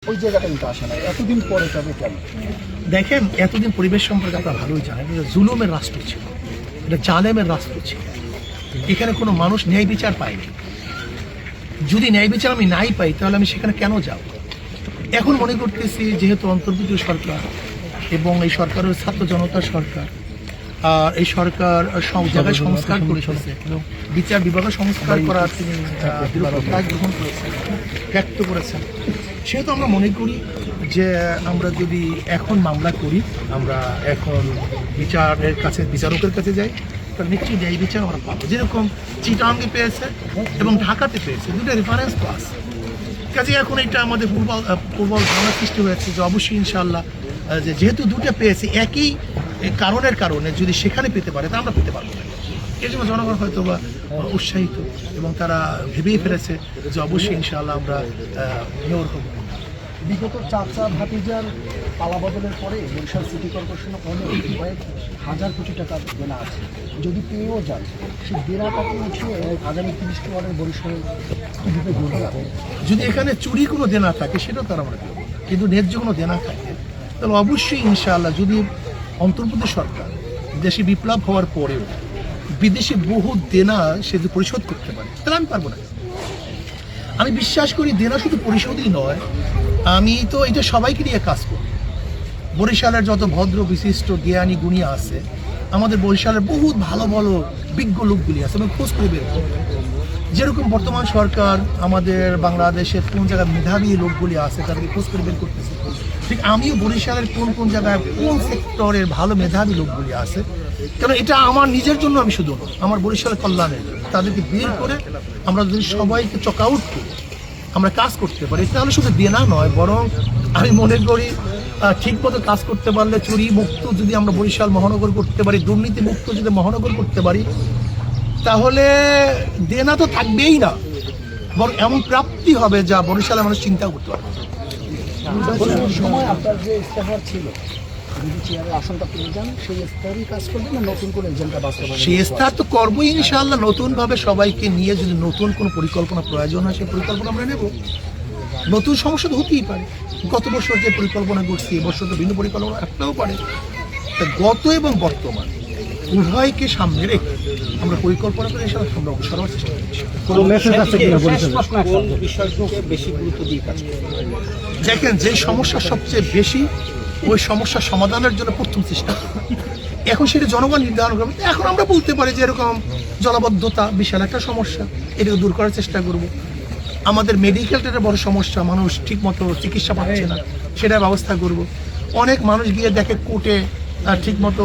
ওই জায়গাটা কিন্তু আসে না এতদিন পরে, তবে কেন? দেখেন, এতদিন পরিবেশ সম্পর্কে আপনারা ভালোই জানেন, এটা জুলুমের রাষ্ট্র ছিল, এটা জালেমের রাষ্ট্র ছিল। এখানে কোনো মানুষ ন্যায় বিচার পায়নি। যদি ন্যায় বিচার আমি নাই পাই, তাহলে আমি সেখানে কেন যাব? এখন মনে করতেছি, যেহেতু অন্তর্বর্তী সরকার এবং এই সরকারের ছাত্র জনতার সরকার, আর এই সরকার সব জায়গায় সংস্কার করেছে, বিচার বিভাগের সংস্কার করার তিনি প্রত্যাগ গ্রহণ করেছেন, ব্যক্ত করেছেন। সেহেতু আমরা মনে করি যে আমরা যদি এখন মামলা করি, আমরা এখন বিচারের কাছে, বিচারকের কাছে যাই, তাহলে নিশ্চয়ই ন্যায় বিচার আমরা পাবো। যেরকম চিটাগাঙ্গে পেয়েছে এবং ঢাকাতে পেয়েছে, দুটো রেফারেন্স ক্লাস। কাজে এখন এটা আমাদের পূর্ব ধারণা সৃষ্টি হয়েছে যে অবশ্যই ইনশাআল্লাহ যেহেতু দুটো পেয়েছি একই কারণে যদি সেখানে পেতে পারে, তা আমরা পেতে পারবো না। এই জন্য জনগণ হয়তো বা উৎসাহিত এবং তারা ভেবেই ফেলেছে যে অবশ্যই ইনশাআল্লাহ আমরা মেয়র হব। বিগত চাচা ভাতিজার পালাবদলের পরে বরিশাল সিটি কর্পোরেশনে কয়েক হাজার কোটি টাকা দেনা আছে। যদি পেয়েও যায়, সেই দেনাটাকে উঠিয়ে আগামী 30টি ওয়ার্ডের বরিশাল কীভাবে গড়ে যাবে? যদি এখানে চুরি কোনো দেনা থাকে, সেটাও তারা আমরা দেবো, কিন্তু ন্যায্য কোনো দেনা থাকে, তাহলে অবশ্যই ইনশাআল্লাহ যদি অন্তর্বর্তী সরকার দেশে বিপ্লব হওয়ার পরেও বিদেশে বহু দেনা সে যদি পরিশোধ করতে পারে, তাহলে আমি পারবো না। আমি বিশ্বাস করি দেনা শুধু পরিশোধই নয়, আমি তো এটা সবাইকে নিয়ে কাজ করি। বরিশালের যত ভদ্র বিশিষ্ট জ্ঞানী গুণী আছে, আমাদের বরিশালের বহুত ভালো ভালো বিজ্ঞ লোকগুলি আছে, আমি খোঁজ করে বের করি। যেরকম বর্তমান সরকার আমাদের বাংলাদেশের কোন জায়গায় মেধাবী লোকগুলি আছে তাদেরকে খোঁজ করে বের করতেছে, ঠিক আমিও বরিশালের কোন কোন জায়গায় কোন সেক্টরের ভালো মেধাবী লোকগুলি আছে, কারণ এটা আমার নিজের জন্য আমি শুধু আমার বরিশালের কল্যাণের, তাদেরকে বের করে আমরা যদি সবাইকে চক আউট করি, আমরা কাজ করতে পারি, তাহলে শুধু দেনা নয়, বরং আমি মনে করি ঠিকমতো কাজ করতে পারলে, চুরি মুক্ত যদি আমরা বরিশাল মহানগর করতে পারি, দুর্নীতি মুক্ত যদি মহানগর করতে পারি, তাহলে দেনা তো থাকবেই না, বরং এমন প্রাপ্তি হবে যা বরিশালের মানুষ চিন্তা করতে পারবে। সময় আপনার যে ইস্তেহার ছিল, যদি চেয়ারের আসনটা পেয়ে যান, সেই স্তরই কাজ করবেন না নতুন করে এজেন্ডা বাস্তবায়ন? সেই স্তর তো করবোই ইনশাআল্লাহ। নতুনভাবে সবাইকে নিয়ে যদি নতুন কোনো পরিকল্পনা প্রয়োজন হয়, সেই পরিকল্পনা আমরা নেব। নতুন সমস্যা তো হতেই পারে, গত বছর যে পরিকল্পনা করছি এবছর তো ভিন্ন পরিকল্পনা রাখতেও পারে। তা গত এবং বর্তমান উভয়কে সামনে রেখে আমরা পরিকল্পনা করে এসে আমরা অগ্রসর হওয়ার চেষ্টা করছি। দেখেন, যে সমস্যা সবচেয়ে বেশি, ওই সমস্যার সমাধানের জন্য প্রথম চেষ্টা, এখন সেটা জনগণ নির্ধারণ করবে। এখন আমরা বলতে পারি যে এরকম জলাবদ্ধতা বিশাল একটা সমস্যা, এটাকে দূর করার চেষ্টা করব। আমাদের মেডিকেলটা বড় সমস্যা, মানুষ ঠিকমতো চিকিৎসা পাচ্ছে না, সেটার ব্যবস্থা করব। অনেক মানুষ গিয়ে দেখে কোর্টে ঠিকমতো